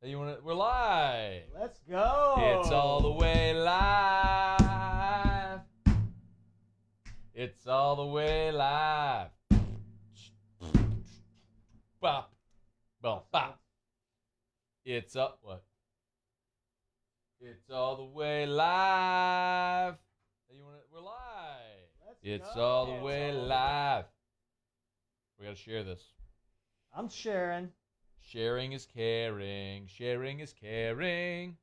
You want to? We're live. Let's go. It's all the way live. It's all the way live. Bop. Well, bop. It's up. What? It's all the way live. You want to? We're live. It's all the way live. We got to share this. I'm sharing. Sharing is caring. Sharing is caring.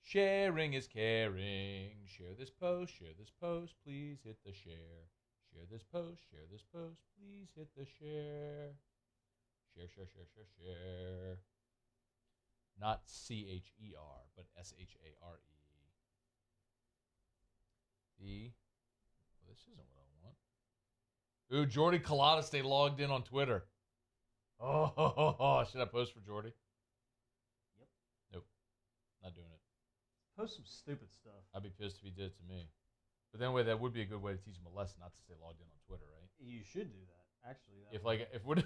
Sharing is caring. Share this post. Share this post. Please hit the share. Share this post. Share this post. Please hit the share. Share, share, share, share, share. Not C-H-E-R, but S-H-A-R-E. Oh, this isn't what I want. Ooh, Jordy Collada stay logged in on Twitter. Oh, should I post for Jordy? Yep. Nope. Not doing it. Post some stupid stuff. I'd be pissed if he did it to me. But then that would be a good way to teach him a lesson, not to stay logged in on Twitter, right? You should do that. Actually, What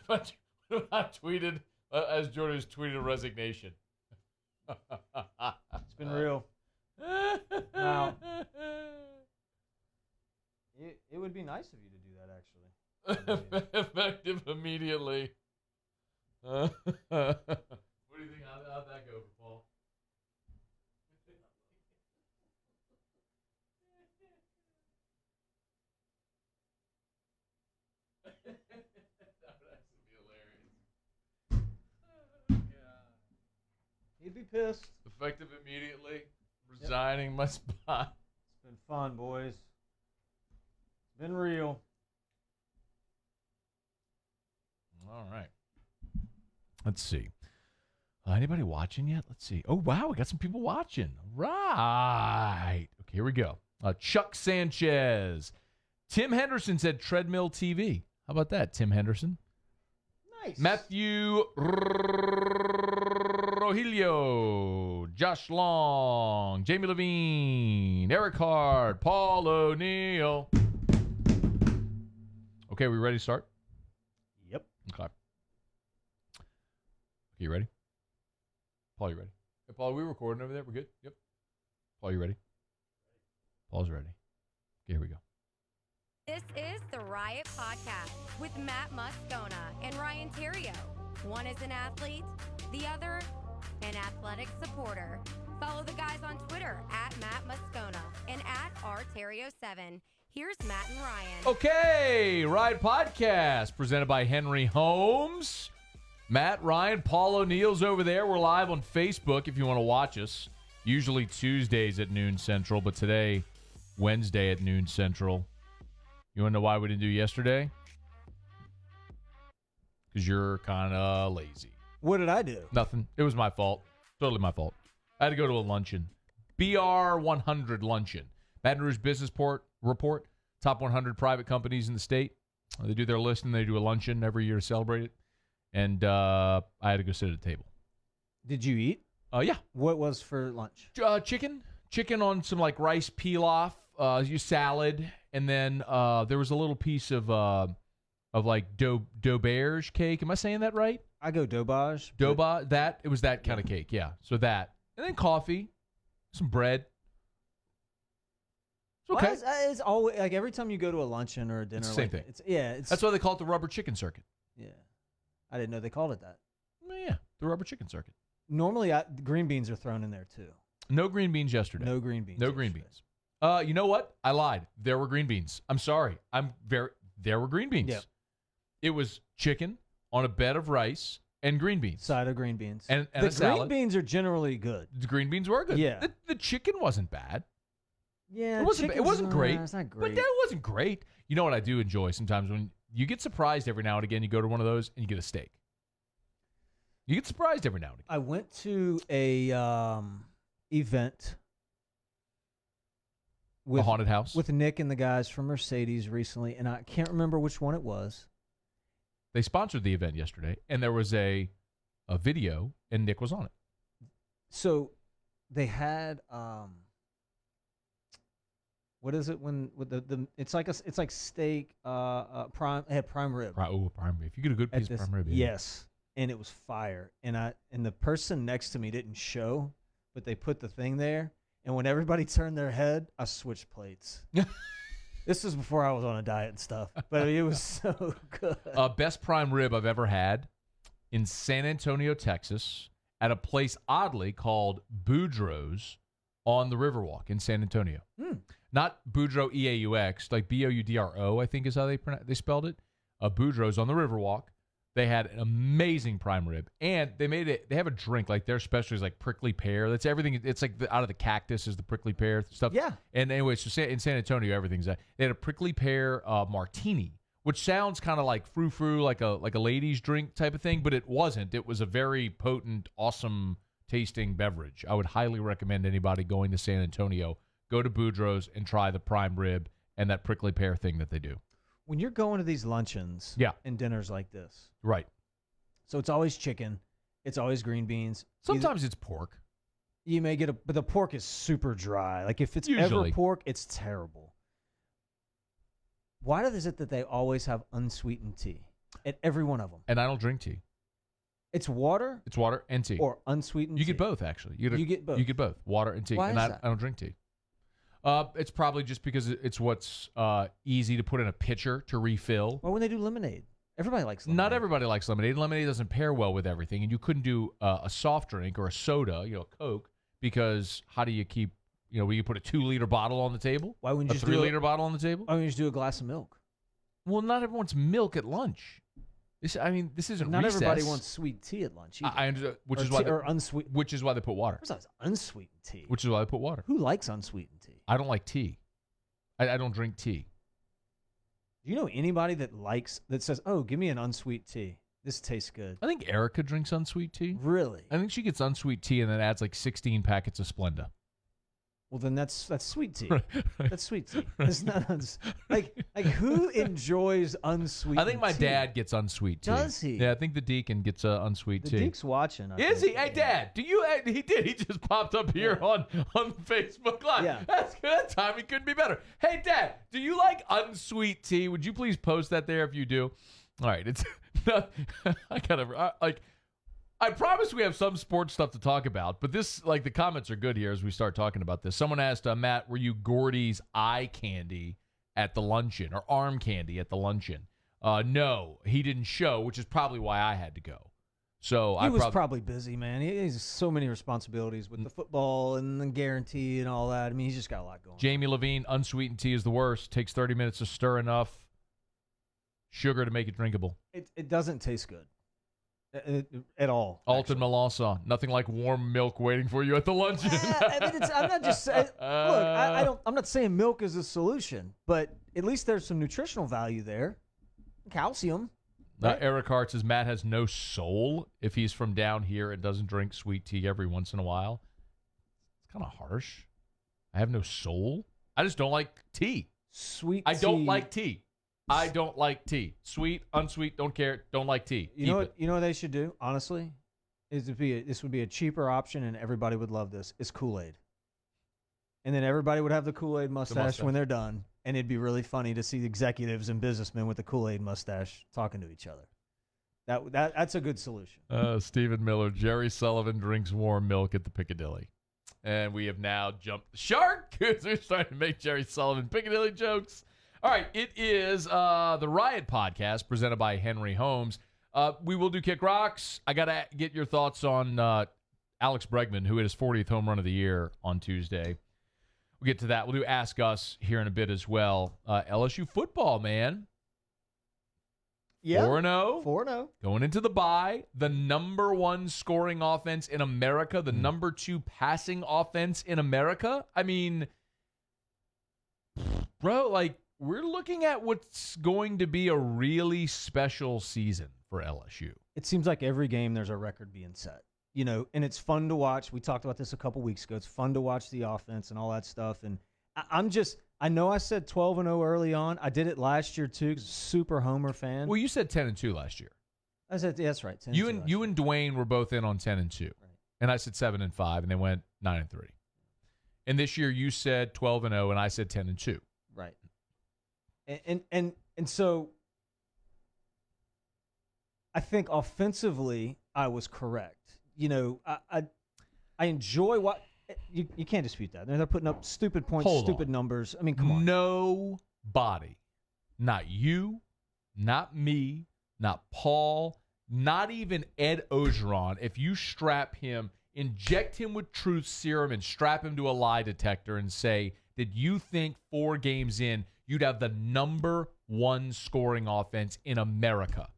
if I tweeted as Jordy was tweeted resignation? It's been real. Now, it would be nice of you to do that, actually. Effective immediately. What do you think? How'd that go for Paul? That would actually be hilarious. He'd be pissed. Effective immediately. Resigning my spot. It's been fun, boys. It's been real. All right. Let's see. Anybody watching yet? Let's see. Oh, wow. We got some people watching. Right. Okay, here we go. Chuck Sanchez. Tim Henderson said treadmill TV. How about that, Tim Henderson? Nice. Matthew Rogelio. Josh Long. Jamie Levine. Eric Hart. Paul O'Neill. Okay, we ready to start? Yep. Okay. You ready? Paul, you ready? Hey, Paul, are we recording over there? We're good? Yep. Paul, you ready? Paul's ready. Okay, here we go. This is the Riot Podcast with Matt Moscona and Ryan Theriot. One is an athlete, the other an athletic supporter. Follow the guys on Twitter at Matt Moscona and at rterrio7. Here's Matt and Ryan. Okay, Riot Podcast presented by Henry Holmes. Matt, Ryan, Paul O'Neill's over there. We're live on Facebook if you want to watch us. Usually Tuesdays at noon Central, but today, Wednesday at noon Central. You want to know why we didn't do yesterday? Because you're kind of lazy. What did I do? Nothing. It was my fault. Totally my fault. I had to go to a luncheon. BR100 Luncheon. Baton Rouge Business Report. Top 100 private companies in the state. They do their list and they do a luncheon every year to celebrate it. And I had to go sit at a table. Did you eat? Yeah. What was for lunch? Chicken on some like rice pilaf, salad, and then there was a little piece of like d'auberge cake. Am I saying that right? I go daubage. It was that kind of cake. Yeah. So that, and then coffee, some bread. It's okay. Well, it's always like every time you go to a luncheon or a dinner, It's the same thing. That's why they call it the rubber chicken circuit. Yeah. I didn't know they called it that. Yeah, the rubber chicken circuit. Normally, green beans are thrown in there, too. No green beans yesterday. No green beans. No green beans. You know what? I lied. There were green beans. I'm sorry. There were green beans. Yep. It was chicken on a bed of rice and green beans. Side of green beans. And the a salad. green beans are generally good. The green beans were good. Yeah. The chicken wasn't bad. Yeah, it wasn't great. It's not great. But that wasn't great. You know what I do enjoy sometimes when you get surprised every now and again. You go to one of those and you get a steak. You get surprised every now and again. I went to a event with a haunted house with Nick and the guys from Mercedes recently, and I can't remember which one it was. They sponsored the event yesterday, and there was a video, and Nick was on it. So they had what is it when with the it's like steak prime. They had prime rib. Prime rib. If you get a good piece of prime rib, yes. and it was fire. And the person next to me didn't show, but they put the thing there. And when everybody turned their head, I switched plates. This was before I was on a diet and stuff, but it was so good. Best prime rib I've ever had in San Antonio, Texas, at a place oddly called Boudreaux's on the Riverwalk in San Antonio. Not Boudreaux, E-A-U-X, like B-O-U-D-R-O, I think is how they spelled it. Boudreaux's on the Riverwalk. They had an amazing prime rib, and they have a drink, like their specialty is like prickly pear. That's everything. It's like out of the cactus is the prickly pear stuff. Yeah. And anyway, so in San Antonio, everything's that. They had a prickly pear martini, which sounds kind of like frou-frou, like a ladies' drink type of thing, but it wasn't. It was a very potent, awesome tasting beverage. I would highly recommend anybody going to San Antonio, go to Boudreaux's and try the prime rib and that prickly pear thing that they do. When you're going to these luncheons and dinners like this. Right. So it's always chicken. It's always green beans. Sometimes it's pork. You may get but the pork is super dry. Like if it's Usually. ever pork, it's terrible. Why is it that they always have unsweetened tea at every one of them? And I don't drink tea. It's water? It's water and tea. Or unsweetened tea? You get both, actually. You get both. You get both, water and tea. Why and is I that? don't drink tea. It's probably just because it's what's easy to put in a pitcher to refill. Or when they do lemonade. Everybody likes lemonade. Not everybody likes lemonade. Lemonade doesn't pair well with everything, and you couldn't do a soft drink or a soda, Coke, because how do you keep, will you put a 2-liter bottle on the table? Why wouldn't you a 3-liter bottle on the table? Why wouldn't you just do a glass of milk? Well, not everyone's milk at lunch. This isn't not recess. everybody wants sweet tea at lunch either. I understand, which is why they put water. What's unsweetened tea? Which is why they put water. Who likes unsweetened tea? I don't like tea. I don't drink tea. Do you know anybody that says, "Oh, give me an unsweet tea. This tastes good"? I think Erica drinks unsweet tea. Really? I think she gets unsweet tea and then adds like 16 packets of Splenda. Well, then that's sweet tea. That's sweet tea. It's not like who enjoys unsweet tea? I think my dad gets unsweet tea. Does he? Yeah, I think the deacon gets unsweet tea. The Deacon's watching. Is he? Hey, Dad, do you? He did. He just popped up here on Facebook Live. Yeah. That's good. That timing couldn't be better. Hey, Dad, do you like unsweet tea? Would you please post that there if you do? All right. It's I promise we have some sports stuff to talk about, but the comments are good here as we start talking about this. Someone asked, Matt, were you Gordy's eye candy at the luncheon or arm candy at the luncheon? No, he didn't show, which is probably why I had to go. So he was probably busy, man. He has so many responsibilities with the football and the guarantee and all that. I mean, he's just got a lot going on. Jamie Levine, unsweetened tea is the worst. Takes 30 minutes to stir enough sugar to make it drinkable. It doesn't taste good. At all. Alton Melanson, nothing like warm milk waiting for you at the luncheon. I'm not just saying. Look, I'm not saying milk is a solution, but at least there's some nutritional value there. Calcium. Right? Eric Hart says Matt has no soul if he's from down here and doesn't drink sweet tea every once in a while. It's kind of harsh. I have no soul. I just don't like tea. Sweet tea. I don't like tea. I don't like tea. Sweet, unsweet, don't care. Don't like tea. You know what they should do, honestly? This would be a cheaper option, and everybody would love this. It's Kool-Aid. And then everybody would have the Kool-Aid mustache when they're done, and it'd be really funny to see executives and businessmen with the Kool-Aid mustache talking to each other. That's a good solution. Stephen Miller, Jerry Sullivan drinks warm milk at the Piccadilly. And we have now jumped the shark because we're starting to make Jerry Sullivan Piccadilly jokes. All right, it is the Riot podcast presented by Henry Holmes. We will do Kick Rocks. I got to get your thoughts on Alex Bregman, who hit his 40th home run of the year on Tuesday. We'll get to that. We'll do Ask Us here in a bit as well. LSU football, man. Yeah. 4-0. 4-0. Going into the bye. The number 1 scoring offense in America. The number 2 passing offense in America. I mean, bro, we're looking at what's going to be a really special season for LSU. It seems like every game there's a record being set. And it's fun to watch. We talked about this a couple weeks ago. It's fun to watch the offense and all that stuff. And I know I said 12-0 early on. I did it last year too because super Homer fan. Well, you said 10-2 last year. I said, that's right. 10-2 you and Dwayne were both in on 10-2. Right. And I said 7-5, and they went 9-3. And this year you said 12-0, and I said 10-2. Right. And so I think offensively, I was correct. You know, I enjoy what you can't dispute that. They're putting up stupid points, stupid numbers. I mean, come on. Nobody, not you, not me, not Paul, not even Ed Ogeron, if you strap him, inject him with truth serum and strap him to a lie detector and say, did you think 4 games in you'd have the number 1 scoring offense in America?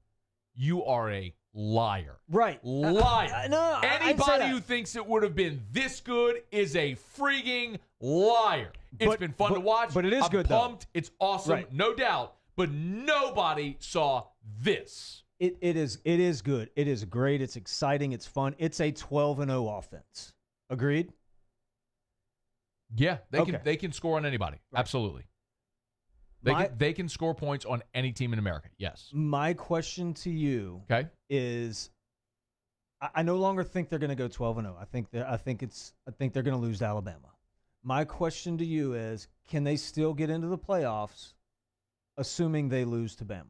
You are a liar. Right. Liar. No, Anybody who thinks it would have been this good is a freaking liar. It's been fun to watch. But it is good, pumped. though. It's awesome, Right. no doubt. But nobody saw this. It is good. It is great. It's exciting. It's fun. It's a 12-0 offense. Agreed? Yeah, they can score on anybody. Right. Absolutely. They can score points on any team in America. Yes. My question to you is, I no longer think they're going to go 12-0. I think they're going to lose to Alabama. My question to you is, can they still get into the playoffs, assuming they lose to Bama?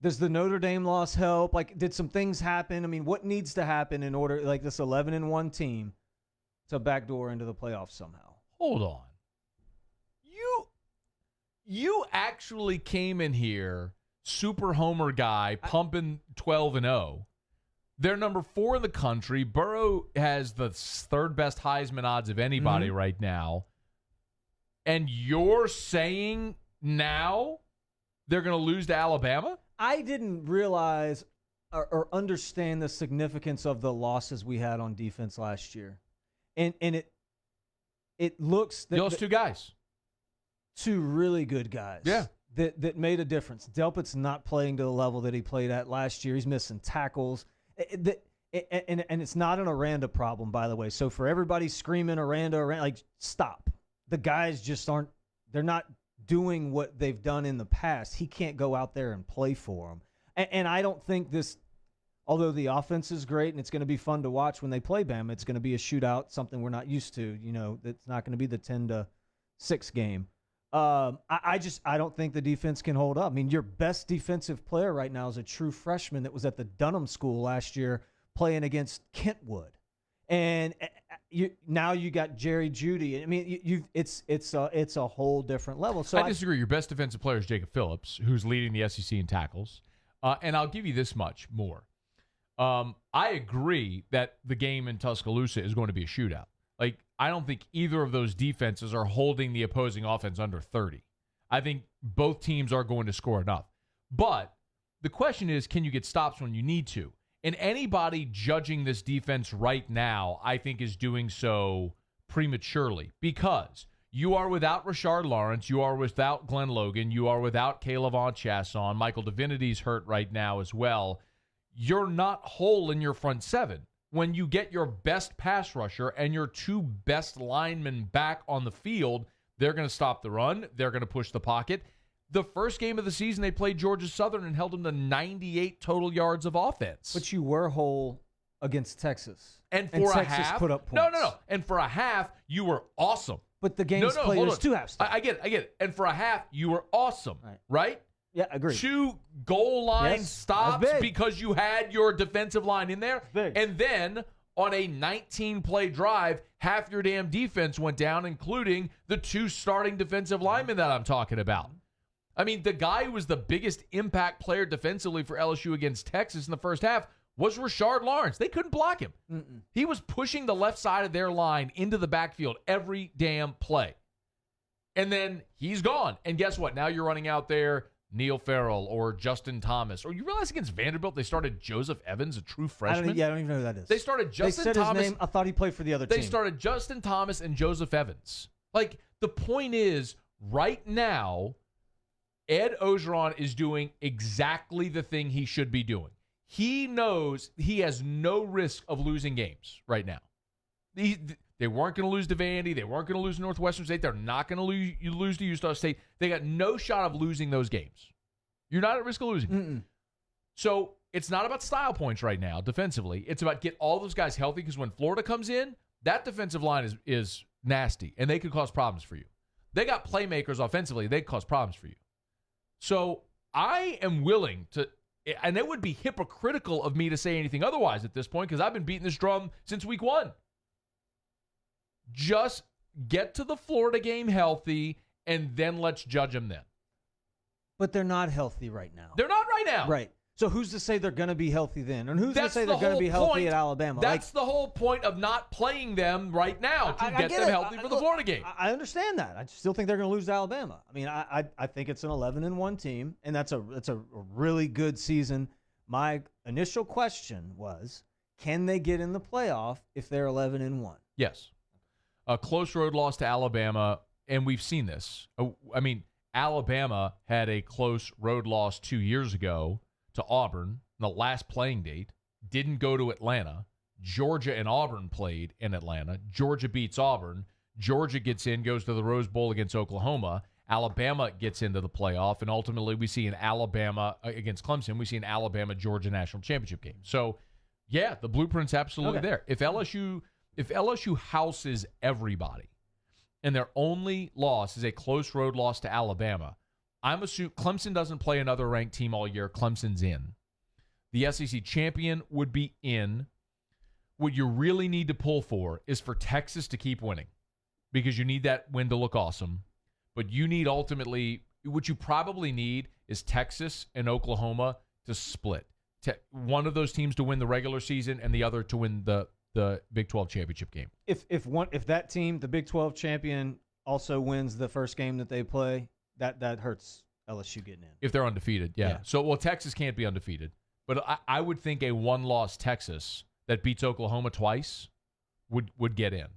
Does the Notre Dame loss help? Like, did some things happen? I mean, what needs to happen in order, like this 11-1 team, to backdoor into the playoffs somehow? Hold on. You actually came in here, super homer guy, pumping 12-0. They're number 4 in the country. Burrow has the 3rd best Heisman odds of anybody right now. And you're saying now they're going to lose to Alabama? I didn't realize or understand the significance of the losses we had on defense last year. And it looks that you lost 2 guys. 2 really good guys. Yeah. That made a difference. Delpit's not playing to the level that he played at last year. He's missing tackles. And it's not an Aranda problem, by the way. So for everybody screaming Aranda, like, stop. The guys just aren't – they're not doing what they've done in the past. He can't go out there and play for them. And I don't think this – although the offense is great and it's going to be fun to watch when they play Bama, it's going to be a shootout, something we're not used to. You know, it's not going to be the 10-6 game. I don't think the defense can hold up. I mean, your best defensive player right now is a true freshman that was at the Dunham School last year playing against Kentwood. And now you got Jerry Jeudy. I mean, it's a whole different level. So I disagree. Your best defensive player is Jacob Phillips, who's leading the SEC in tackles. And I'll give you this much more. I agree that the game in Tuscaloosa is going to be a shootout. Like, I don't think either of those defenses are holding the opposing offense under 30. I think both teams are going to score enough. But the question is, can you get stops when you need to? And anybody judging this defense right now, I think, is doing so prematurely because you are without Rashard Lawrence, you are without Glenn Logan, you are without Kayvon Chasson, Michael Divinity's hurt right now as well. You're not whole in your front 7. When you get your best pass rusher and your 2 best linemen back on the field, they're going to stop the run. They're going to push the pocket. The first game of the season, they played Georgia Southern and held them to 98 total yards of offense. But you were whole against Texas. And for a Texas half, put up points. No. And for a half, you were awesome. But the game's played, there's 2 halves. I get it. And for a half, you were awesome, right? Yeah, agreed. 2 goal line stops because you had your defensive line in there. And then on a 19-play drive, half your damn defense went down, including the 2 starting defensive linemen that I'm talking about. I mean, the guy who was the biggest impact player defensively for LSU against Texas in the first half was Rashard Lawrence. They couldn't block him. He was pushing the left side of their line into the backfield every damn play. And then he's gone. And guess what? Now you're running out there Neil Farrell or Justin Thomas. Or you realize against Vanderbilt, they started Joseph Evans, a true freshman? I don't even know who that is. They started Justin Thomas. Thomas. His name. I thought he played for the other team. They started Justin Thomas and Joseph Evans. Like, the point is, right now, Ed Ogeron is doing exactly the thing he should be doing. He knows he has no risk of losing games right now. They weren't going to lose to Vandy. They weren't going to lose to Northwestern State. They're not going to lose to Utah State. They got no shot of losing those games. You're not at risk of losing. So it's not about style points right now defensively. It's about get all those guys healthy because when Florida comes in, that defensive line is nasty, and they could cause problems for you. They got playmakers offensively. They cause problems for you. So I am willing to, and it would be hypocritical of me to say anything otherwise at this point because I've been beating this drum since week 1. Just get to the Florida game healthy, and then let's judge them then. But they're not healthy right now. They're not right now. Right. So who's to say they're going to be healthy then? And who's to That's say they're going to be healthy at Alabama? That's the whole point of not playing them right now to get them healthy for the Florida game. I understand that. I still think they're going to lose to Alabama. I mean, I think it's an 11-1 team, and that's a really good season. My initial question was, can they get in the playoff if they're 11-1? Yes. A close road loss to Alabama, and we've seen this. I mean, Alabama had a close road loss 2 years ago to Auburn, the last playing date, didn't go to Atlanta. Georgia and Auburn played in Atlanta. Georgia beats Auburn. Georgia gets in, goes to the Rose Bowl against Oklahoma. Alabama gets into the playoff, and ultimately we see an Alabama against Clemson. We see an Alabama-Georgia national championship game. So, yeah, the blueprint's absolutely there. If LSU houses everybody, and their only loss is a close road loss to Alabama, I'm assuming Clemson doesn't play another ranked team all year. Clemson's in. The SEC champion would be in. What you really need to pull for is for Texas to keep winning because you need that win to look awesome. But you need ultimately, what you probably need is Texas and Oklahoma to split. One of those teams to win the regular season and the other to win the Big 12 championship game. If that team, the Big 12 champion, also wins the first game that they play, that hurts LSU getting in. If they're undefeated, yeah. So, Texas can't be undefeated. But I would think a one-loss Texas that beats Oklahoma twice would get in.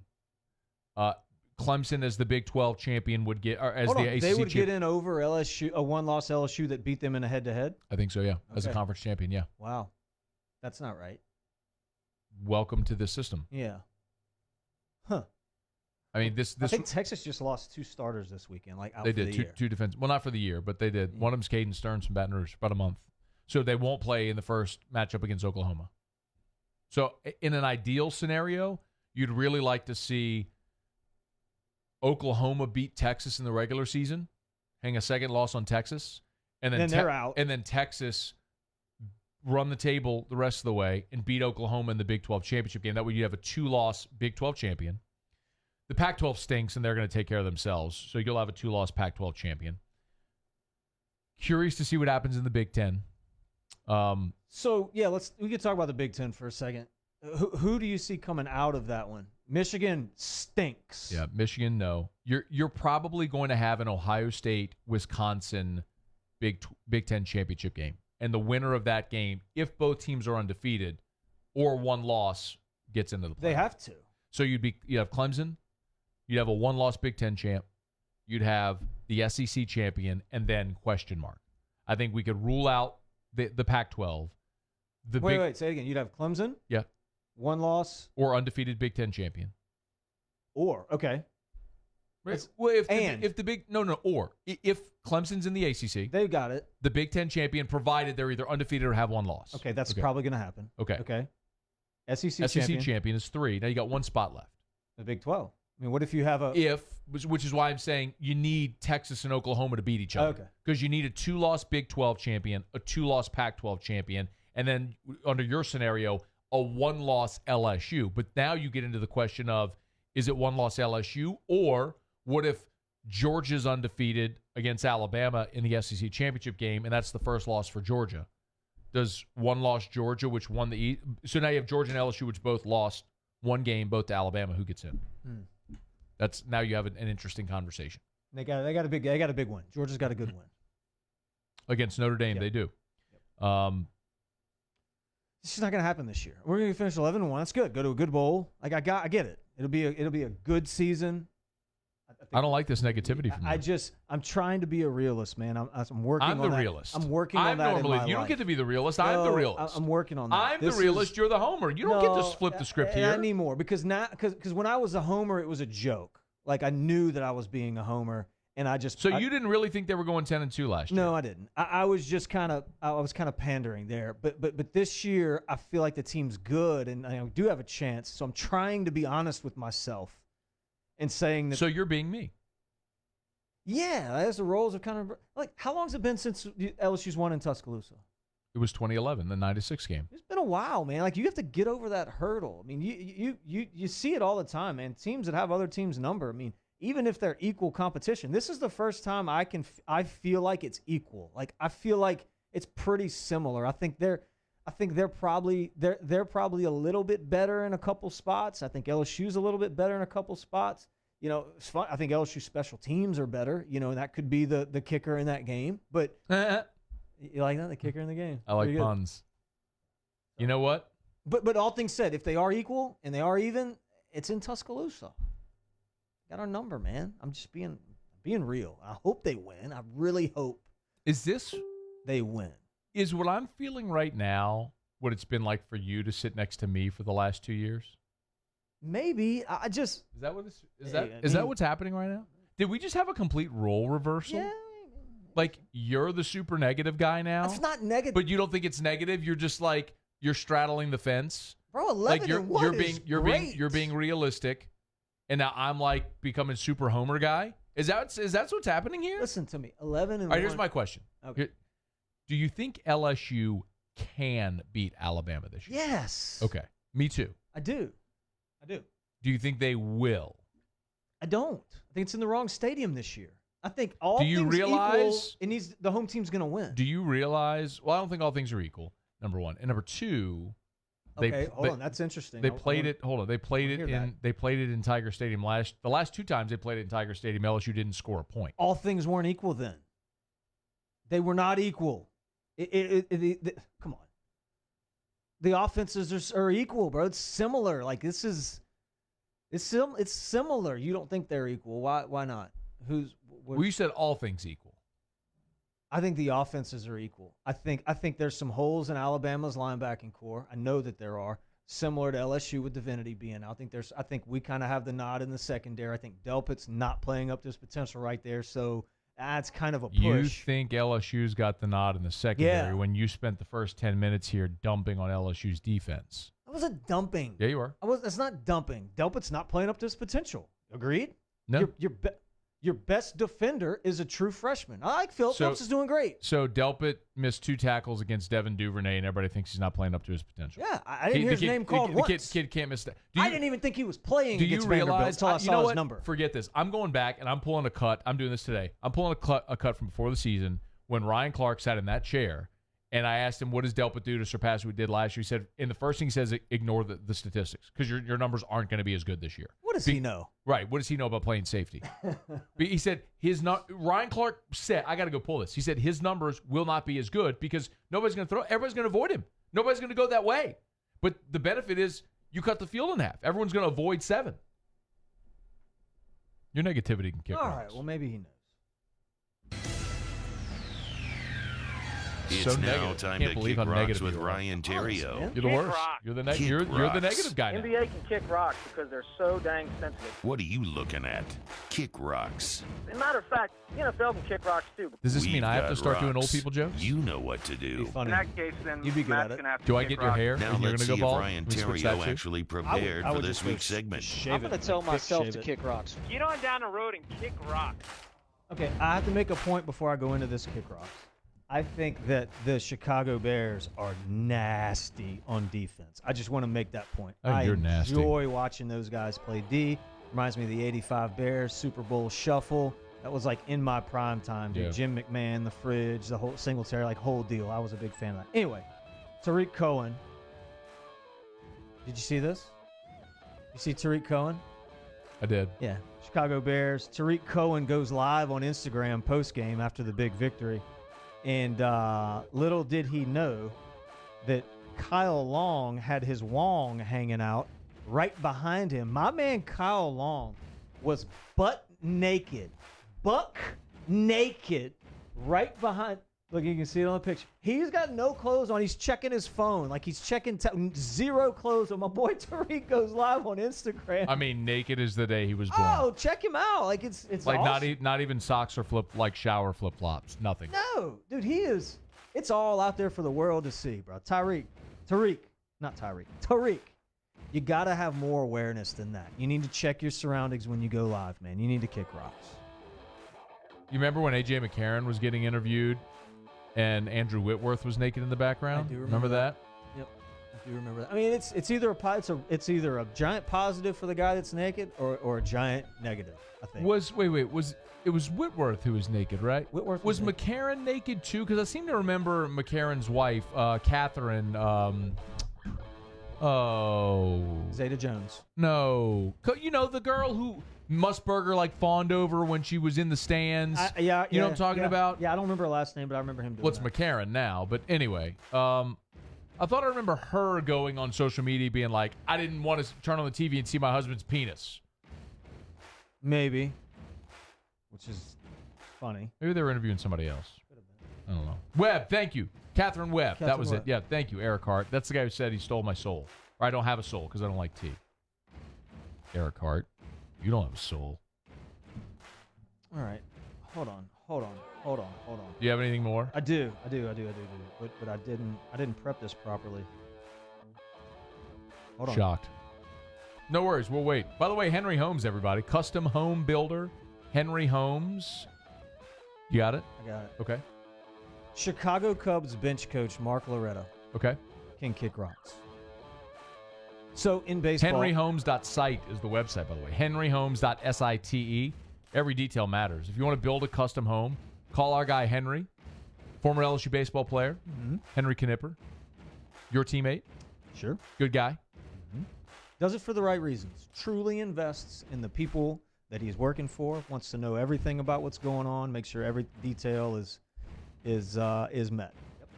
Clemson as the Big 12 champion would get, or as the ACC they would get in over LSU, a one-loss LSU that beat them in a head-to-head? I think so, yeah. As a conference champion, yeah. Wow. That's not right. Welcome to this system. Yeah. Huh. I mean, I think Texas just lost 2 starters this weekend, out they for did the year. Two defense. Well, not for the year, but they did. One of them's Caden Stearns from Baton Rouge, about a month. So they won't play in the first matchup against Oklahoma. So in an ideal scenario, you'd really like to see Oklahoma beat Texas in the regular season, hang a second loss on Texas, and then they're out. And then Texas run the table the rest of the way and beat Oklahoma in the Big 12 championship game. That way you have a 2-loss Big 12 champion. The Pac-12 stinks, and they're going to take care of themselves. So you'll have a 2-loss Pac-12 champion. Curious to see what happens in the Big 10. We could talk about the Big 10 for a second. Who do you see coming out of that one? Michigan stinks. Yeah, Michigan, no. You're probably going to have an Ohio State, Wisconsin Big 10 championship game. And the winner of that game, if both teams are undefeated or one loss, gets into the playoffs. They have to. So you'd have Clemson, you'd have a one-loss Big 10 champ, you'd have the SEC champion, and then question mark. I think we could rule out the Pac-12. Wait, say it again. You'd have Clemson? Yeah. One loss? Or undefeated Big 10 champion. Okay. Right. Well, if Clemson's in the ACC, they've got it. The Big 10 champion, provided they're either undefeated or have one loss. Okay, that's probably going to happen. Okay. SEC champion is 3. Now you got one spot left. The Big 12. I mean, what if you have which is why I'm saying you need Texas and Oklahoma to beat each other. Okay. Because you need a 2-loss Big 12 champion, a 2-loss Pac-12 champion, and then under your scenario, a 1-loss LSU. But now you get into the question of, is it 1-loss LSU, or what if Georgia's undefeated against Alabama in the SEC championship game, and that's the first loss for Georgia? Does 1-loss Georgia, which won the East? So now you have Georgia and LSU, which both lost one game, both to Alabama. Who gets in? That's now you have an interesting conversation. They got a big one. Georgia's got a good win against Notre Dame. Yep. They do. Yep. This is not going to happen this year. We're going to finish 11-1. That's good. Go to a good bowl. I get it. It'll be a good season. I don't like this negativity from you. I'm trying to be a realist, man. I'm working on that. I'm the realist. I'm working on that normally, in my you life. don't get to be the realist. I'm the realist. I'm working on that. I'm the realist. You're the homer. You don't get to flip the script here. Not anymore, because when I was a homer, it was a joke. Like, I knew that I was being a homer, and you didn't really think they were going 10-2 last year? No, I didn't. I was just kind of pandering there. But this year, I feel like the team's good, and I do have a chance. So I'm trying to be honest with myself and saying that. So you're being me. Yeah, as the roles are kind of like, how long has it been since LSU's won in Tuscaloosa? It was 2011, the 96 game. It's been a while, man. Like, you have to get over that hurdle. I mean, you see it all the time, man. Teams that have other teams' number. I mean, even if they're equal competition, this is the first time I feel like it's equal. Like, I feel like it's pretty similar. I think they're probably a little bit better in a couple spots. I think LSU's a little bit better in a couple spots. You know, it's fun. I think LSU special teams are better. You know, and that could be the kicker in that game. But you like that, the kicker in the game? I like puns. You know what? But all things said, if they are equal and they are even, it's in Tuscaloosa. Got our number, man. I'm just being real. I hope they win. I really hope. Is this they win? Is what I'm feeling right now what it's been like for you to sit next to me for the last 2 years? Maybe. Is that what is that what's happening right now? Did we just have a complete role reversal? Yeah. Like, you're the super negative guy now? That's not negative. But you don't think it's negative? You're just like, you're straddling the fence? Bro, 11-1 you're being realistic, and now I'm like becoming super homer guy? Is that what's happening here? Listen to me. 11-1. All right, here's my question. Okay. Do you think LSU can beat Alabama this year? Yes. Okay. Me too. I do. Do you think they will? I don't. I think it's in the wrong stadium this year. I think all things realize equal, the home team's going to win. Do you realize? Well, I don't think all things are equal. Number one, and number two. Hold on. That's interesting. They played it. Hold on. They played it in Tiger Stadium the last 2 times they played it in Tiger Stadium. LSU didn't score a point. All things weren't equal then. They were not equal. Come on. The offenses are equal, bro. It's similar. Like, this is. It's similar. You don't think they're equal? Why not? Well, you said all things equal. I think the offenses are equal. I think there's some holes in Alabama's linebacking core. I know that there are, similar to LSU with Divinity being out. I think we kind of have the nod in the secondary. I think Delpit's not playing up to his potential right there, so that's kind of a push. You think LSU's got the nod in the secondary when you spent the first 10 minutes here dumping on LSU's defense? That wasn't dumping. Yeah, you are. That's not dumping. Delpit's not playing up to his potential. Agreed? No. Your best defender is a true freshman. I like Phillips. Phillips is doing great. So Delpit missed 2 tackles against Devin Duvernay, and everybody thinks he's not playing up to his potential. Yeah, I didn't hear his name called once. Kid can't miss that. I didn't even think he was playing against Vanderbilt until I saw his number. Forget this. I'm going back, and I'm pulling a cut. I'm doing this today. I'm pulling a cut from before the season when Ryan Clark sat in that chair, and I asked him, what does Delpit do to surpass what we did last year? He said, and the first thing he says, ignore the statistics because your numbers aren't going to be as good this year. What does he know? Right. What does he know about playing safety? He said Ryan Clark said, I got to go pull this. He said his numbers will not be as good because nobody's going to throw. Everybody's going to avoid him. Nobody's going to go that way. But the benefit is you cut the field in half. Everyone's going to avoid 7. Your negativity can kick All rocks. right. Well, maybe he knows. It's so now negative. time Can't to believe kick how rocks negative with you are. Ryan Theriot. You're the worst. You're the negative guy now. NBA can kick rocks because they're so dang sensitive. What are you looking at? Kick rocks. As a matter of fact, the NFL can kick rocks too. Does this We've mean I have got to start doing old rocks. people jokes? You know what to Be do. funny. In that case, then You'd be good Matt's at it. gonna have to Do I kick get your rocks. hair? Now and you're let's gonna see go if bald? Ryan We switch that Theriot too? actually prepared I for would this just week's shave segment. I'm going to tell myself to kick rocks. Get on down the road and kick rocks. Okay, I have to make a point before I go into this kick rocks. I think that the Chicago Bears are nasty on defense. I just want to make that point. Oh, you're nasty. I enjoy watching those guys play D. Reminds me of the '85 Bears Super Bowl Shuffle. That was like in my prime time, dude. Yeah. Jim McMahon, the Fridge, the whole Singletary, like whole deal. I was a big fan of that. Anyway, Tarik Cohen. Did you see this? You see Tarik Cohen? I did. Yeah. Chicago Bears. Tarik Cohen goes live on Instagram post-game after the big victory. And little did he know that Kyle Long had his Wong hanging out right behind him. My man Kyle Long was buck naked, right behind. Look, you can see it on the picture. He's got no clothes on. He's checking his phone. Like he's checking zero clothes on. My boy Tarik goes live on Instagram. I mean, naked is the day he was born. Oh, check him out. Like it's like awesome. not even socks or shower flip flops. Nothing. No, dude, he is. It's all out there for the world to see, bro. Tarik. You got to have more awareness than that. You need to check your surroundings when you go live, man. You need to kick rocks. You remember when A.J. McCarron was getting interviewed and Andrew Whitworth was naked in the background? I do remember that? Yep, I do remember that. I mean, it's either a giant positive for the guy that's naked or a giant negative. I think. It was Whitworth who was naked, right? Whitworth was naked. McCarron naked too? Because I seem to remember McCarron's wife, Catherine. Zeta Jones. No, you know the girl who Musburger fawned over when she was in the stands. You know what I'm talking about? Yeah, I don't remember her last name, but I remember him doing What's that. McCarron now? But anyway, I thought I remember her going on social media being like, I didn't want to turn on the TV and see my husband's penis. Maybe. Which is funny. Maybe they were interviewing somebody else. I don't know. Webb, thank you. Catherine Webb. That was Webb. it. Yeah, thank you, Eric Hart. That's the guy who said he stole my soul. Or I don't have a soul because I don't like tea. Eric Hart, you don't have a soul. All right. Hold on. Do you have anything more? I do. But I didn't prep this properly. Hold on. Shocked. No worries. We'll wait. By the way, Henry Homes, everybody. Custom home builder. Henry Homes. You got it? I got it. Okay. Chicago Cubs bench coach Mark Loretta Okay. can kick rocks. So in baseball, HenryHomes.site is the website, by the way. HenryHomes.site. Every detail matters. If you want to build a custom home, call our guy Henry, former LSU baseball player, Henry Knipper, your teammate. Sure. Good guy. Does it for the right reasons. Truly invests in the people that he's working for. Wants to know everything about what's going on. Make sure every detail is met. Yep.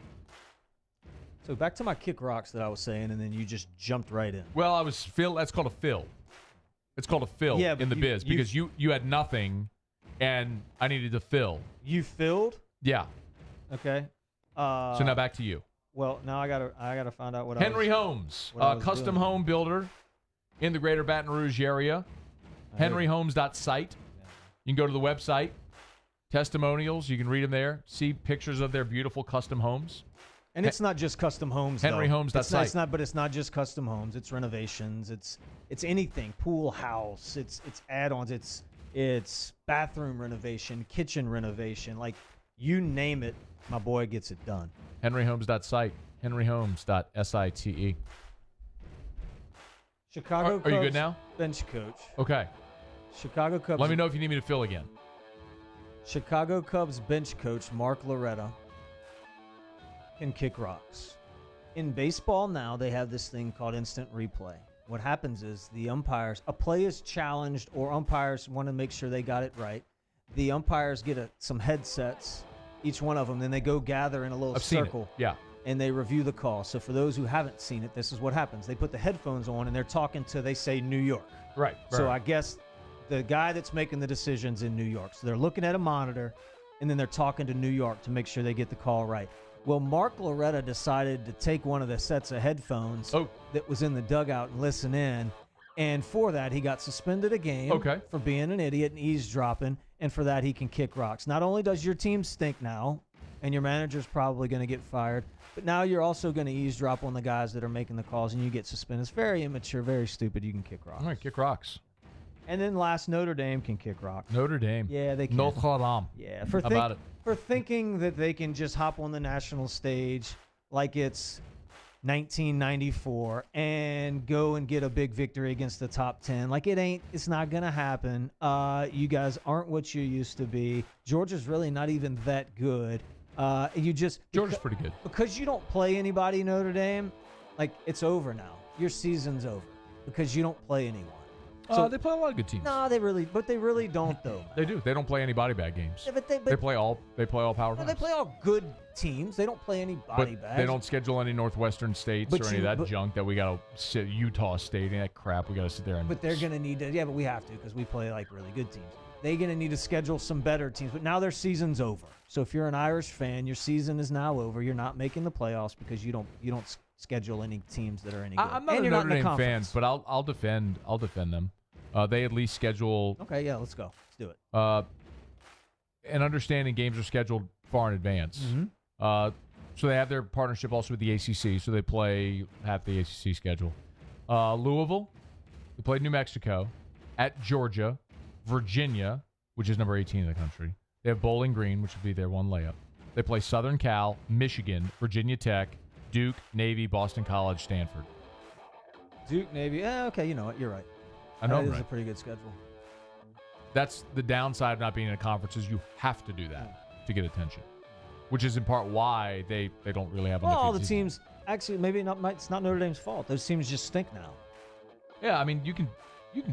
So back to my kick rocks that I was saying, and then you just jumped right in. Well, that's called a fill. It's called a fill in the biz because you had nothing, and I needed to fill. You filled? Yeah. Okay. So now back to you. Well, now I gotta find out what Henry Homes, custom home builder in the greater Baton Rouge area. HenryHomes.site. You can go to the website. Testimonials, you can read them there. See pictures of their beautiful custom homes. And it's not just custom homes. HenryHomes.site. It's not just custom homes. It's renovations. It's anything. Pool house. It's add-ons. It's bathroom renovation, kitchen renovation. Like you name it, my boy gets it done. HenryHomes.site. HenryHomes.site. Chicago Cubs are you good now? Bench coach. Okay. Chicago Cubs. Let me know if you need me to fill again. Chicago Cubs bench coach Mark Loretta can kick rocks. In baseball now, they have this thing called instant replay. What happens is a play is challenged or umpires want to make sure they got it right. The umpires get some headsets, each one of them, then they go gather in a little circle. Seen it. Yeah. And they review the call. So for those who haven't seen it, this is what happens. They put the headphones on and they're talking to, they say, New York. Right. So I guess the guy that's making the decisions in New York. So they're looking at a monitor, and then they're talking to New York to make sure they get the call right. Well, Mark Loretta decided to take one of the sets of headphones that was in the dugout and listen in. And for that, he got suspended a game for being an idiot and eavesdropping. And for that, he can kick rocks. Not only does your team stink now, and your manager's probably going to get fired, but now you're also going to eavesdrop on the guys that are making the calls, and you get suspended. It's very immature, very stupid. You can kick rocks. All right, kick rocks. And then last, Notre Dame can kick rocks. Notre Dame. Yeah, they can. Notre Dame. Yeah, for thinking that they can just hop on the national stage like it's 1994 and go and get a big victory against the top 10. Like it's not going to happen. You guys aren't what you used to be. Georgia's really not even that good. Georgia's pretty good. Because you don't play anybody, Notre Dame, like it's over now. Your season's over because you don't play anyone. So they play a lot of good teams. No, they really don't though. They do. They don't play any body bag games. Yeah, they play all power. No, they play all good teams. They don't play any body bags. They don't schedule any Northwestern states or any of that junk that we got to sit. Utah State, any of that crap we got to sit there and. But they're gonna need to. Yeah, but we have to because we play like really good teams. They're gonna need to schedule some better teams. But now their season's over. So if you're an Irish fan, your season is now over. You're not making the playoffs because you don't schedule any teams that are any good. I'm not a Notre Dame fan, but I'll defend them. They at least schedule. Okay, yeah, let's go. Let's do it. And understanding games are scheduled far in advance. Mm-hmm. So they have their partnership also with the ACC, so they play half the ACC schedule. Louisville, they played New Mexico, at Georgia, Virginia, which is number 18 in the country, They have Bowling Green, which would be their one layup. They play Southern Cal, Michigan, Virginia Tech, Duke, Navy, Boston College, Stanford. Duke, Navy. Yeah, okay, you know what? You're right. I know, That is right? a pretty good schedule. That's the downside of not being in a conference is you have to do that to get attention, which is in part why they don't really have. Well, all the season. teams actually maybe not. It's not Notre Dame's fault. Those teams just stink now. Yeah, I mean you can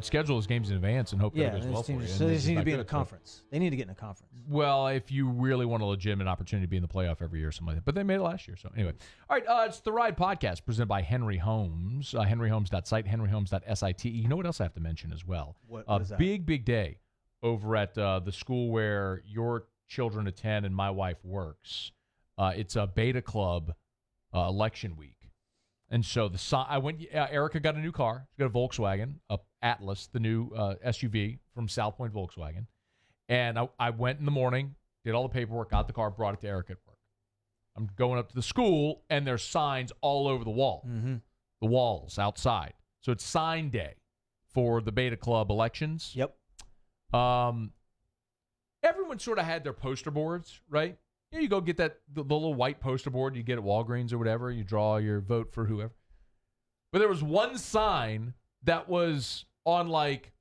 schedule those games in advance and hope that it goes well for you. So they just need to be in a conference. They need to get in a conference. Well, if you really want a legitimate opportunity to be in the playoff every year or something like that. But they made it last year. So anyway. All right, it's the Riot Podcast presented by Henry Homes. HenryHomes.site, HenryHomes.site. You know what else I have to mention as well? What is that? Big day over at the school where your children attend and my wife works. It's a beta club election week. And so Erica got a new car. She got a Volkswagen, a Atlas, the new SUV from South Point Volkswagen. And I went in the morning, did all the paperwork, got the car, brought it to Erica at work. I'm going up to the school, and there's signs all over the wall, the walls outside. So it's sign day for the Beta Club elections. Yep. Everyone sort of had their poster boards, right? Yeah, you go get the little white poster board you get at Walgreens or whatever. You draw your vote for whoever. But there was one sign that was on like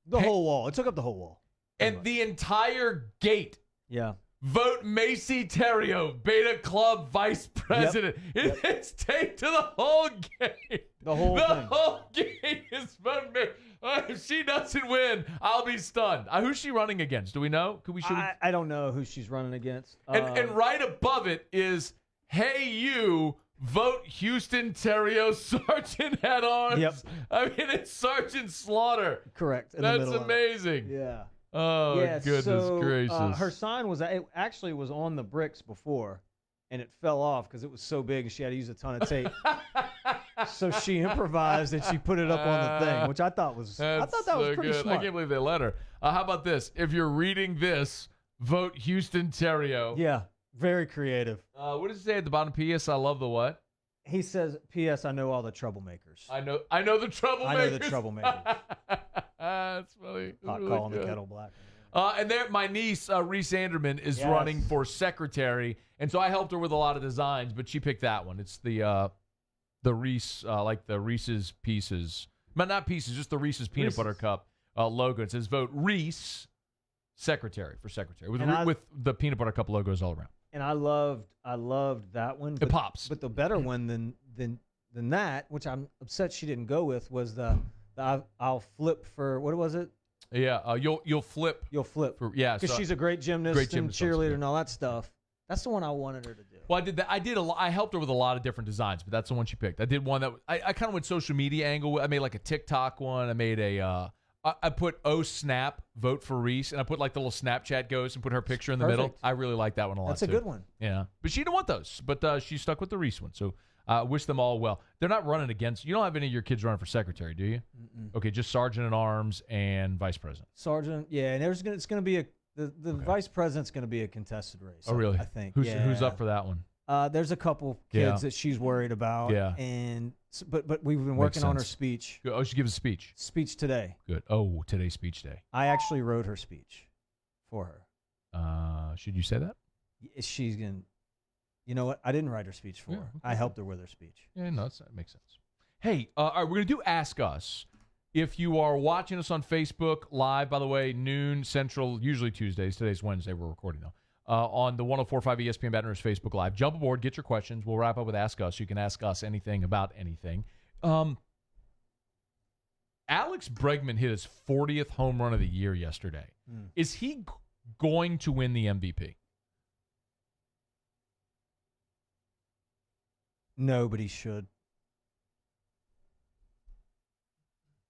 the whole wall. It took up the whole wall. And the entire gate. Yeah. Vote Macy Theriot, Beta Club Vice President. Yep. It's taped to the whole gate. The whole thing. whole gate is vote Macy. If she doesn't win, I'll be stunned. Who's she running against? Do we know? I don't know who she's running against. And right above it is, hey, you, vote Houston Theriot, Sergeant at Arms. Yep. I mean, it's Sergeant Slaughter. Correct. That's amazing. Yeah. Oh, yeah, goodness gracious. Her sign it actually was on the bricks before, and it fell off because it was so big and she had to use a ton of tape. So she improvised and she put it up on the thing, which I thought was was pretty good. smart. I can't believe they let her. How about this? If you're reading this, vote Houston Theriot. Yeah, very creative. What does it say at the bottom? P.S. I love the what? He says, P.S. I know all the troublemakers. I know the troublemakers. I know the troublemakers. That's funny. That's Pot really calling good. the kettle black. And there, my niece, Reese Anderman, is running for secretary. And so I helped her with a lot of designs, but she picked that one. It's the Reese, like the Reese's Pieces. But not Pieces, just the Reese's Peanut Butter Cup logo. It says vote Reese secretary for secretary with the Peanut Butter Cup logos all around. And I loved that one. It pops. But the better one than that, which I'm upset she didn't go with, was the I'll flip for, what was it? Yeah, you'll flip. You'll flip. Because she's a great gymnast and cheerleader and all that stuff. That's the one I wanted her to do. Well, I did that. I helped her with a lot of different designs, but that's the one she picked. I did one that I kind of went social media angle. I made like a TikTok one. I made I put snap, vote for Reese, and I put like the little Snapchat ghost and put her picture in the middle. I really like that one a lot. That's a good one. Yeah, but she didn't want those. But she stuck with the Reese one. So wish them all well. They're not running against. You don't have any of your kids running for secretary, do you? Mm-mm. Okay, just sergeant at arms and vice president. Sergeant, yeah, and it's going to be the vice president's going to be a contested race. Oh, really? I think. Who's up for that one? There's a couple kids that she's worried about. Yeah. And but we've been working on her speech. Oh, she gives a speech. Speech today. Good. Oh, today's speech day. I actually wrote her speech for her. Should you say that? She's going to. You know what? I didn't write her speech for her. Okay. I helped her with her speech. Yeah, no, that makes sense. Hey, all right, we're going to do Ask Us. If you are watching us on Facebook live, by the way, noon Central, usually Tuesdays. Today's Wednesday. We're recording, though. On the 104.5 ESPN Baton Rouge Facebook Live. Jump aboard, get your questions. We'll wrap up with Ask Us. You can ask us anything about anything. Alex Bregman hit his 40th home run of the year yesterday. Is he going to win the MVP? Nobody should.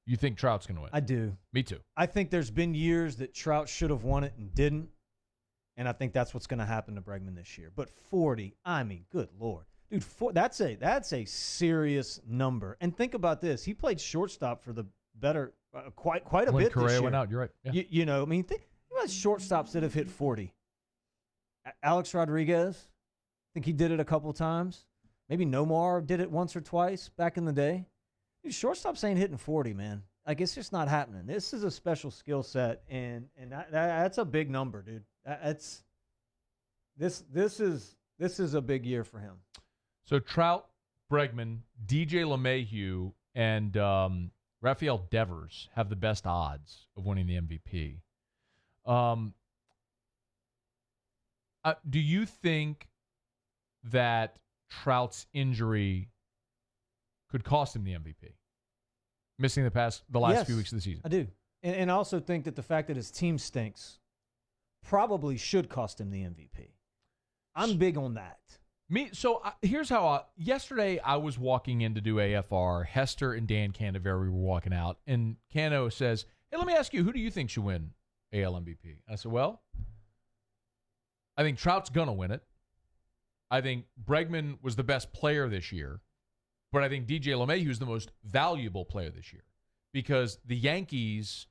You think Trout's going to win? I do. Me too. I think there's been years that Trout should have won it and didn't. And I think that's what's going to happen to Bregman this year. But 40, I mean, good Lord. Dude, that's a serious number. And think about this. He played shortstop for the better, quite a when bit Correa this year. went out, you're right. Yeah. You know, I mean, think about shortstops that have hit 40. Alex Rodriguez, I think he did it a couple times. Maybe Nomar did it once or twice back in the day. Dude, shortstops ain't hitting 40, man. Like, it's just not happening. This is a special skill set, and that's a big number, dude. This is a big year for him. So Trout, Bregman, DJ LeMahieu, and Rafael Devers have the best odds of winning the MVP. Do you think that Trout's injury could cost him the MVP? Missing the last few weeks of the season. I do. And I also think that the fact that his team stinks probably should cost him the MVP. I'm big on that. Here's how yesterday I was walking in to do AFR. Hester and Dan Canaveri were walking out, and Cano says, "Hey, let me ask you, who do you think should win AL MVP?" I said, "Well, I think Trout's going to win it. I think Bregman was the best player this year, but I think DJ LeMahieu is the most valuable player this year because the Yankees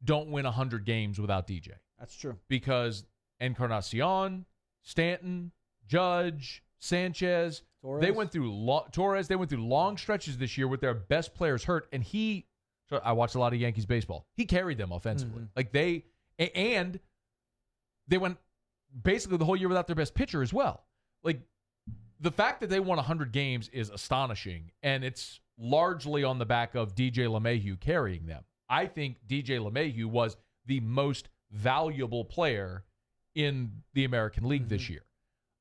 don't win 100 games without DJ. That's true. Because Encarnacion, Stanton, Judge, Sanchez, Torres. They went through long stretches this year with their best players hurt, and so I watched a lot of Yankees baseball. He carried them offensively. And they went basically the whole year without their best pitcher as well. Like, the fact that they won 100 games is astonishing, and it's largely on the back of DJ LeMahieu carrying them. I think DJ LeMahieu was the most valuable player in the American League this year.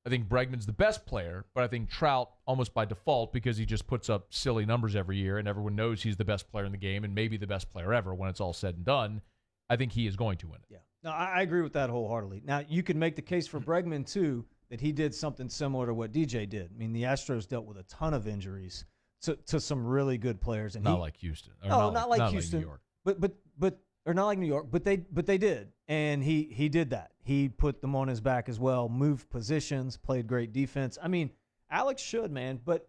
I think Bregman's the best player, but I think Trout, almost by default, because he just puts up silly numbers every year and everyone knows he's the best player in the game and maybe the best player ever when it's all said and done, I think he is going to win it. Yeah. No, I agree with that wholeheartedly. Now, you can make the case for Bregman, too, that he did something similar to what DJ did. I mean, the Astros dealt with a ton of injuries to some really good players. And not like Houston. Not like Houston. New York. Or not like New York, but they did. And he did that. He put them on his back as well, moved positions, played great defense. I mean, Alex should, man. But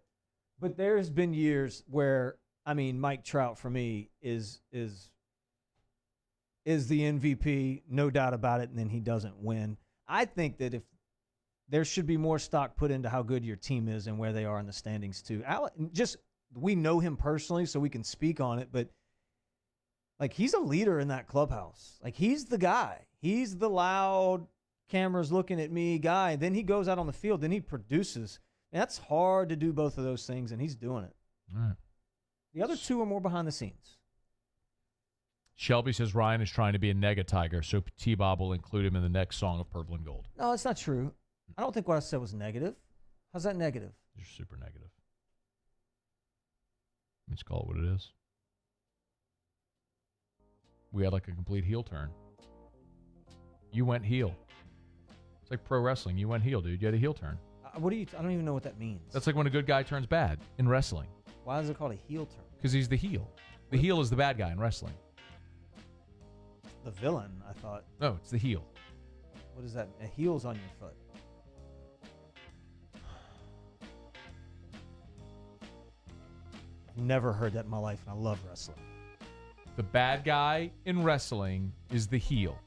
there's been years where, I mean, Mike Trout for me is the MVP, no doubt about it, and then he doesn't win. I think that if there should be more stock put into how good your team is and where they are in the standings too. We know him personally, so we can speak on it, but like, he's a leader in that clubhouse. Like, he's the guy. He's the loud, cameras looking at me guy. Then he goes out on the field, then he produces. And that's hard to do both of those things, and he's doing it. All right. The other two are more behind the scenes. Shelby says Ryan is trying to be a nega tiger, so T-Bob will include him in the next song of Purple and Gold. No, that's not true. I don't think what I said was negative. How's that negative? You're super negative. Let's call it what it is. We had like a complete heel turn. You went heel. It's like pro wrestling. You went heel, dude. You had a heel turn. I don't even know what that means. That's like when a good guy turns bad in wrestling. Why is it called a heel turn? Because he's the heel. The heel is the bad guy in wrestling. The villain, I thought. No, it's the heel. What is that? A heel's on your foot. Never heard that in my life, and I love wrestling. The bad guy in wrestling is the heel.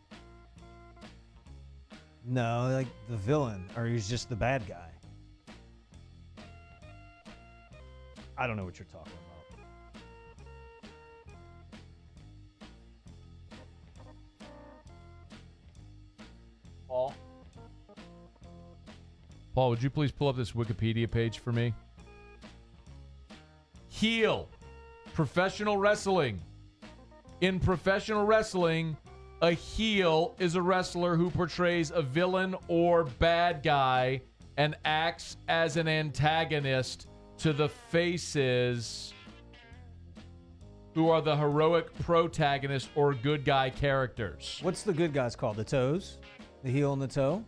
No, like the villain, or he's just the bad guy. I don't know what you're talking about. Paul, would you please pull up this Wikipedia page for me? Heel. Professional wrestling. In professional wrestling, a heel is a wrestler who portrays a villain or bad guy and acts as an antagonist to the faces who are the heroic protagonist or good guy characters. What's the good guys called? The toes? The heel and the toe?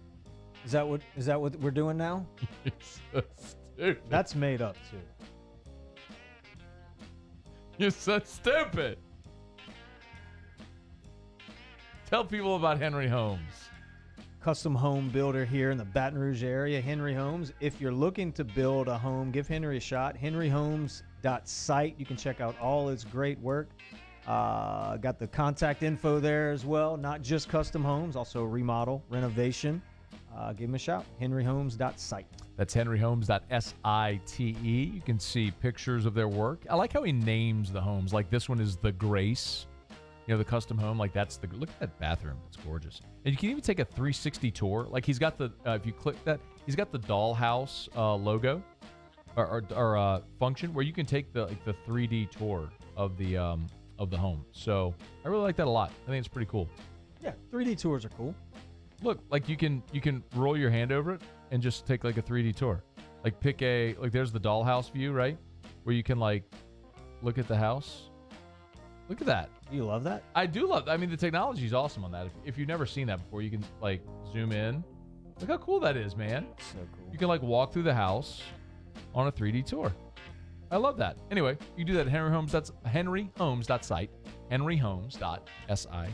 Is that what we're doing now? You're so stupid. That's made up too. You're so stupid. Tell people about Henry Homes. Custom home builder here in the Baton Rouge area, Henry Homes. If you're looking to build a home, give Henry a shot. henryhomes.site. You can check out all his great work. Got the contact info there as well. Not just custom homes, also remodel, renovation. give him a shout. henryhomes.site. That's henryhomes.site. You can see pictures of their work. I like how he names the homes. Like this one is the Grace. The custom home. Like that's the... Look at that bathroom. It's gorgeous. And you can even take a 360 tour. Like he's got the... if you click that, he's got the dollhouse logo or function where you can take the 3D tour of the home. So I really like that a lot. I think it's pretty cool. Yeah, 3D tours are cool. Look, like you can roll your hand over it and just take like a 3D tour. Like pick there's the dollhouse view, right? Where you can like look at the house. Look at that. You love that? I do love that. I mean, the technology is awesome on that. If you've never seen that before, you can like zoom in. Look how cool that is, man. So cool. You can like walk through the house on a 3D tour. I love that. Anyway, you can do that at henryhomes.site, henryhomes.site.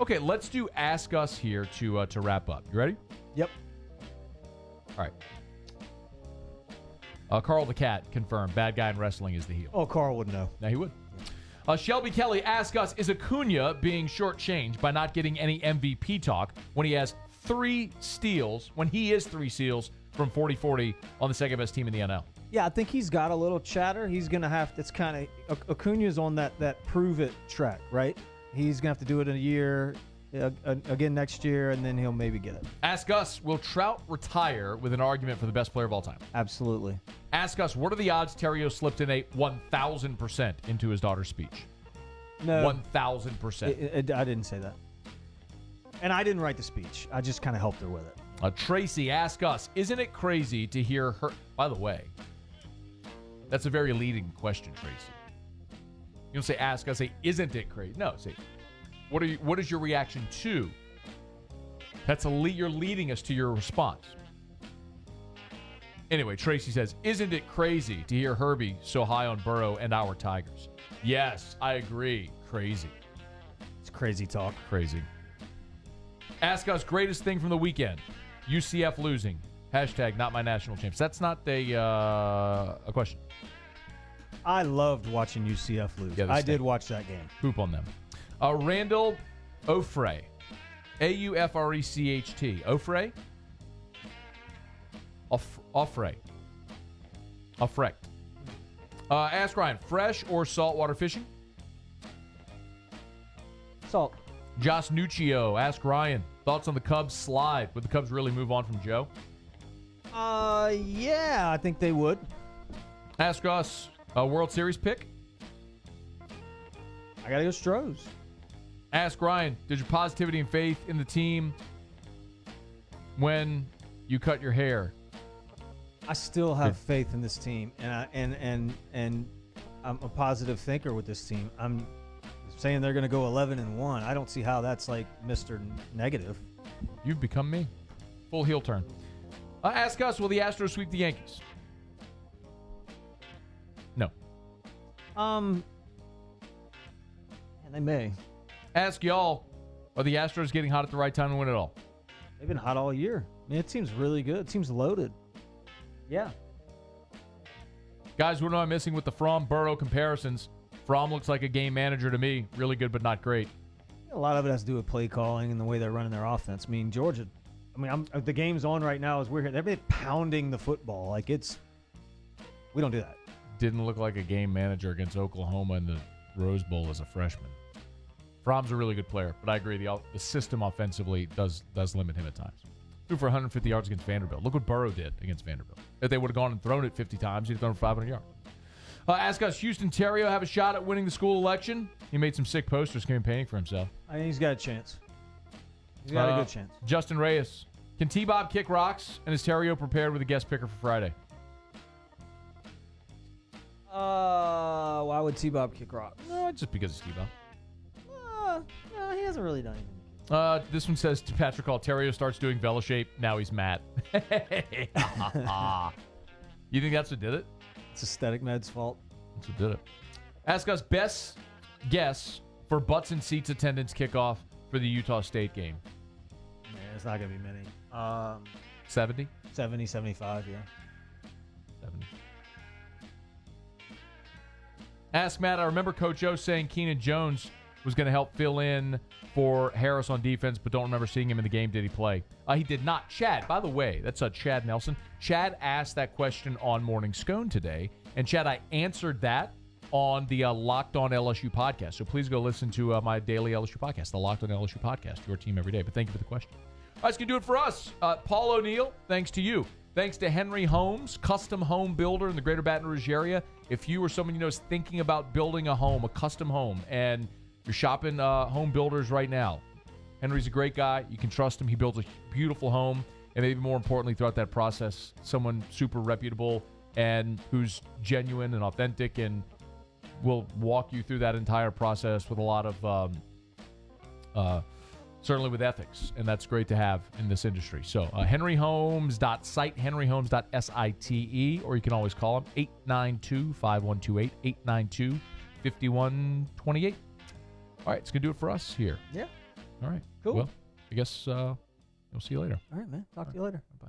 Okay, let's do Ask Us here to wrap up. You ready? Yep. All right. Carl the Cat confirmed. Bad guy in wrestling is the heel. Oh, Carl would know. Now he would. Shelby Kelly asked us, is Acuna being shortchanged by not getting any MVP talk when he has 3 steals, from 40-40 on the second best team in the NL? Yeah, I think he's got a little chatter. He's going to have, it's kind of, Acuna's on that prove it track, right? He's going to have to do it in a year, again next year, and then he'll maybe get it. Ask us, will Trout retire with an argument for the best player of all time? Absolutely. Ask us, what are the odds Theriot slipped in a 1,000% into his daughter's speech? No. 1,000%. I didn't say that. And I didn't write the speech. I just kind of helped her with it. Tracy, ask us, isn't it crazy to hear her... By the way, that's a very leading question, Tracy. You don't say ask us, say, isn't it crazy? No, say, what is your reaction to? That's you're leading us to your response. Anyway, Tracy says, isn't it crazy to hear Herbie so high on Burrow and our Tigers? Yes, I agree. Crazy. It's crazy talk. Crazy. Ask us, greatest thing from the weekend. UCF losing. Hashtag not my national champs. That's not a question. I loved watching UCF lose. Yeah, I did watch that game. Poop on them. Randall Ofre. Aufrecht. Ofre? Ofre. Ofrecht. Ask Ryan, fresh or saltwater fishing? Salt. Josh Nuccio. Ask Ryan, thoughts on the Cubs slide? Would the Cubs really move on from Joe? Yeah, I think they would. Ask us, World Series pick? I got to go Stros. Ask Ryan, did your positivity and faith in the team when you cut your hair? I still have faith in this team, and I'm a positive thinker with this team. I'm saying they're going to go 11-1. I don't see how that's like Mr. Negative. You've become me. Full heel turn. Ask us, will the Astros sweep the Yankees? No. And they may. Ask y'all, are the Astros getting hot at the right time to win it all? They've been hot all year. I mean, it seems really good. It seems loaded. Yeah. Guys, what am I missing with the Fromm-Burrow comparisons? Fromm looks like a game manager to me. Really good, but not great. A lot of it has to do with play calling and the way they're running their offense. I mean, Georgia, the game's on right now as we're here. They're pounding the football. Like we don't do that. Didn't look like a game manager against Oklahoma in the Rose Bowl as a freshman. Fromm's a really good player, but I agree the system offensively does limit him at times. Threw for 150 yards against Vanderbilt. Look what Burrow did against Vanderbilt. If they would have gone and thrown it 50 times, he'd have thrown for 500 yards. Ask us, Houston Theriot have a shot at winning the school election? He made some sick posters campaigning for himself. I think he's got a chance. He's got a good chance. Justin Reyes. Can T-Bob kick rocks? And is Theriot prepared with a guest picker for Friday? Why would T-Bob kick rocks? Just because it's T-Bob. No, he hasn't really done anything. This one says Patrick Hall, Theriot starts doing Vela shape. Now he's mad. You think that's what did it? It's Aesthetic Med's fault. That's what did it. Ask us best guess for butts and seats attendance kickoff for the Utah State game. Man, it's not going to be many. 70? 70, 75, yeah. 70. Ask Matt, I remember Coach O saying Keenan Jones was going to help fill in for Harris on defense, but don't remember seeing him in the game. Did he play? He did not. Chad, by the way, that's Chad Nelson. Chad asked that question on Morning Scone today, and Chad, I answered that on the Locked On LSU podcast. So please go listen to my daily LSU podcast, the Locked On LSU podcast, your team every day. But thank you for the question. All right, that's going to do it for us. Paul O'Neill, thanks to you. Thanks to Henry Homes, custom home builder in the greater Baton Rouge area. If you or someone you know is thinking about building a home, a custom home, and you're shopping home builders right now, Henry's a great guy. You can trust him. He builds a beautiful home. And maybe more importantly, throughout that process, someone super reputable and who's genuine and authentic and will walk you through that entire process with a lot of, certainly with ethics. And that's great to have in this industry. So henryhomes.site, henryhomes.site, or you can always call them 892-5128, 892-5128. All right, it's going to do it for us here. Yeah. All right. Cool. Well, I guess we'll see you later. All right, man. Talk to you later. Bye.